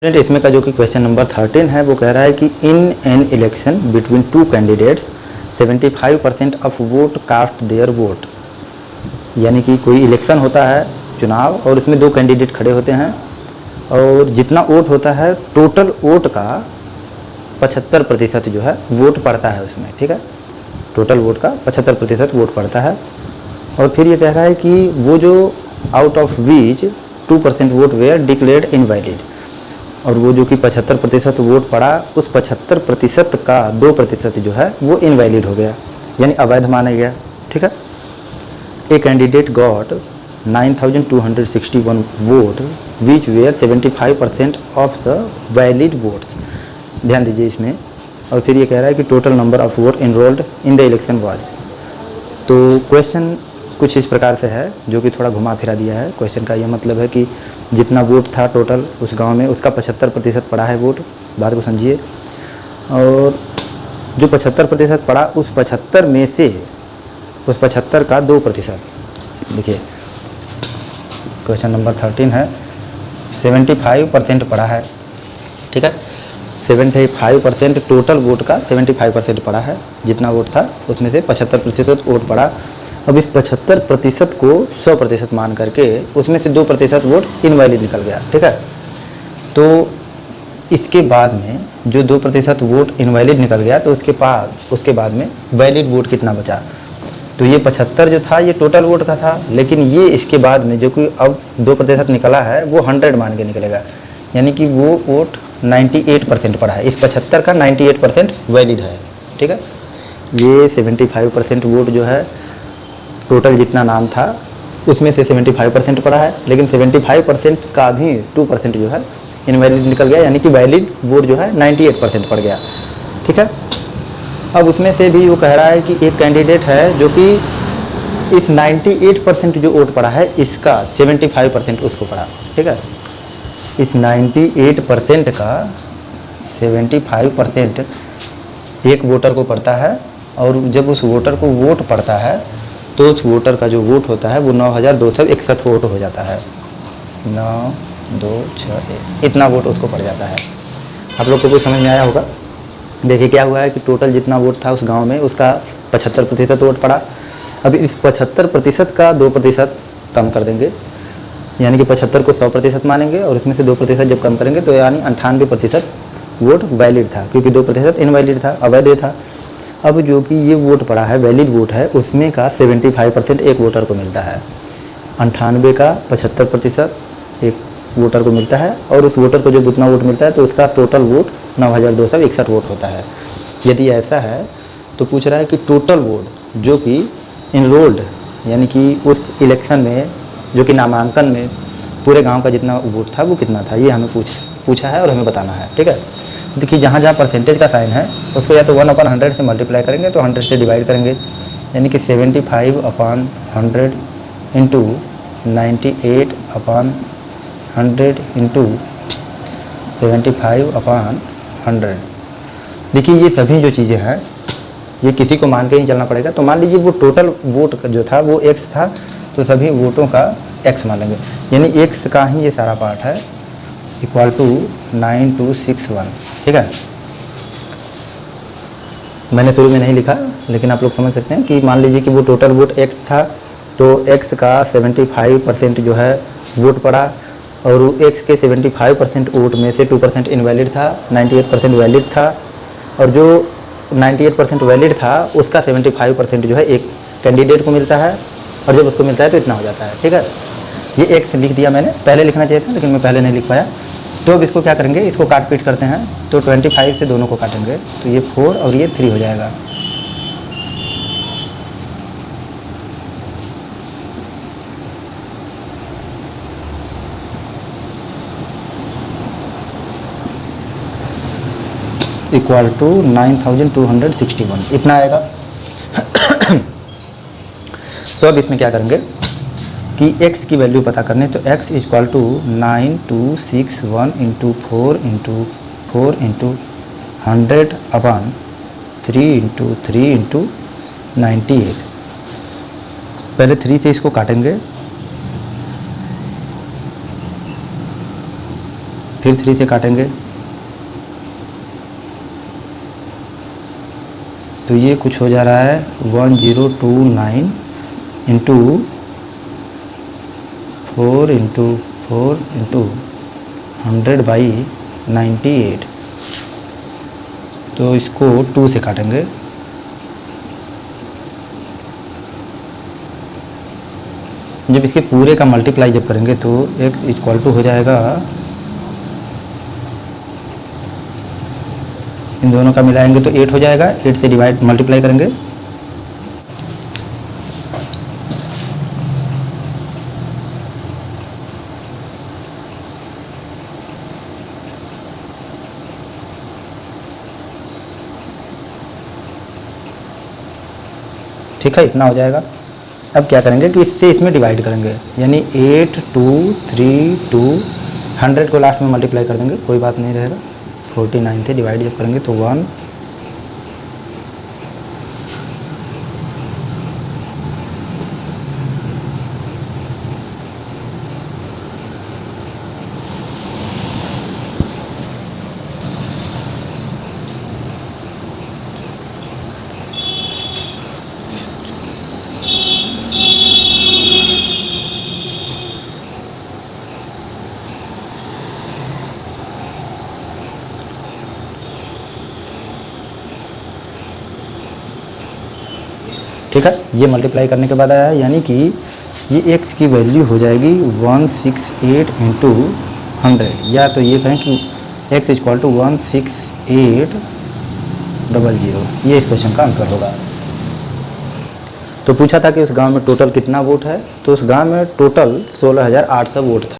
Student इसमें का जो कि क्वेश्चन नंबर 13 है वो कह रहा है कि in an election between two candidates 75% of vote cast their vote. यानी कि कोई इलेक्शन होता है चुनाव और उसमें दो कैंडिडेट खड़े होते हैं और जितना वोट होता है टोटल वोट का 75% जो है वोट पड़ता है उसमें। ठीक है, टोटल वोट का 75% वोट पड़ता है। और फिर ये कह रहा है कि वो जो out of which 2% vote were declared invalid, और वो जो कि 75% वोट पड़ा उस 75% का 2% जो है वो इनवैलिड हो गया यानी अवैध माना गया। ठीक है, a candidate got 9261 vote which were 75% of the valid votes. ध्यान दीजिए इसमें। और फिर ये कह रहा है कि total number of vote enrolled in the election was. तो क्वेश्चन कुछ इस प्रकार से है जो कि थोड़ा घुमा फिरा दिया है। क्वेश्चन का यह मतलब है कि जितना वोट था टोटल उस गांव में उसका 75% पड़ा है वोट। बात को समझिए। और जो 75% पड़ा उस 75 में से उस 75 का 2%। देखिए क्वेश्चन नंबर 13 है, 75% पड़ा है। ठीक है, 75% टोटल वोट का 75% पड़ा है। जितना वोट था उसमें से 75% वोट पड़ा। अब इस 75% को 100% मान करके उसमें से 2% वोट इनवैलिड निकल गया। ठीक है, तो इसके बाद में जो 2% वोट इनवैलिड निकल गया तो उसके बाद में वैलिड वोट कितना बचा। तो ये 75 जो था ये टोटल वोट का था, लेकिन ये इसके बाद में जो कि अब 2% निकला है वो 100 मान के निकलेगा। यानी कि वो वोट 98% पड़ा है। इस 75 का 98% वैलिड है। ठीक है, ये 75% वोट जो है टोटल जितना नाम था उसमें से 75% पड़ा है, लेकिन 75% का भी 2% जो है इनवैलिड निकल गया। यानी कि वैलिड वोट जो है 98% पड़ गया। ठीक है, अब उसमें से भी वो कह रहा है कि एक कैंडिडेट है जो कि इस 98% जो वोट पड़ा है इसका 75% उसको पड़ा। ठीक है, इस 98% का 75% एक वोटर को पड़ता है। और जब उस वोटर को वोट पड़ता है तो उस वोटर का जो वोट होता है वो 9261 वोट हो जाता है। 9261 इतना वोट उसको पड़ जाता है। आप लोग को कुछ समझ में आया होगा। देखिए क्या हुआ है कि टोटल जितना वोट था उस गांव में उसका 75% वोट पड़ा। अब इस 75% का 2% कम कर देंगे, यानी कि 75 को 100% मानेंगे और उसमें से 2% जब कम करेंगे तो यानी 98% वोट वैलिड था, क्योंकि 2% इनवैलिड था, अवैध था। अब जो कि ये वोट पड़ा है वैलिड वोट है उसमें का 75% एक वोटर को मिलता है। 98 का 75% एक वोटर को मिलता है और उस वोटर को जब उतना वोट मिलता है तो उसका टोटल वोट 9261 वोट होता है। यदि ऐसा है तो पूछ रहा है कि टोटल वोट जो कि इनरोल्ड यानी कि उस इलेक्शन में जो कि नामांकन में पूरे गांव का जितना वोट था वो कितना था, ये हमें पूछा है और हमें बताना है। ठीक है, देखिए जहाँ जहाँ परसेंटेज का साइन है उसको या तो 1/100 से मल्टीप्लाई करेंगे तो 100 से डिवाइड करेंगे, यानी कि 75/100 इंटू 98/100 इंटू 75/100। देखिए ये सभी जो चीज़ें हैं ये किसी को मान के ही चलना पड़ेगा। तो मान लीजिए वो टोटल वोट जो था वो x था तो सभी वोटों का x मान लेंगे, यानी x का ही ये सारा पार्ट है इक्वल टू 9261। ठीक है, मैंने शुरू में नहीं लिखा लेकिन आप लोग समझ सकते हैं कि मान लीजिए कि वो टोटल वोट x था तो x का 75% जो है वोट पड़ा और x के 75% वोट में से 2% इनवैलिड था, 98% वैलिड था। और जो 98% वैलिड था उसका 75% जो है एक कैंडिडेट को मिलता है और जब उसको मिलता है तो इतना हो जाता है। ठीक है, ये x लिख दिया मैंने, पहले लिखना चाहिए था लेकिन मैं पहले नहीं लिख पाया। तो अब इसको क्या करेंगे, इसको काट पीट करते हैं तो 25 से दोनों को काटेंगे तो ये 4 और ये 3 हो जाएगा। इक्वल टू 9261 इतना आएगा। तो अब इसमें क्या करेंगे कि x की वैल्यू पता करने तो x equal to 9261 into 4 into 4 into 100/3 into 3 into 98। पहले 3 से इसको काटेंगे फिर 3 से काटेंगे तो ये कुछ हो जा रहा है 1029 इंटू 4 इंटू 4 इंटू 100/98। तो इसको 2 से काटेंगे जब इसके पूरे का मल्टीप्लाई जब करेंगे तो x इक्वल टू हो जाएगा, इन दोनों का मिलाएंगे तो 8 हो जाएगा, 8 से डिवाइड मल्टीप्लाई करेंगे ठीक है, इतना हो जाएगा। अब क्या करेंगे कि इससे इसमें डिवाइड करेंगे, यानी 8 2 3 2 100 को लास्ट में मल्टीप्लाई कर देंगे, कोई बात नहीं रहेगा। 49 से डिवाइड जब करेंगे तो 1 ठीक है, ये मल्टीप्लाई करने के बाद आया, यानी कि ये x की वैल्यू हो जाएगी 168 इंटू 100, या तो ये कहें कि x इक्वल टू 16800। ये इस क्वेश्चन का आंसर होगा। तो पूछा था कि उस गांव में टोटल कितना वोट है, तो उस गांव में टोटल 16,800 वोट था।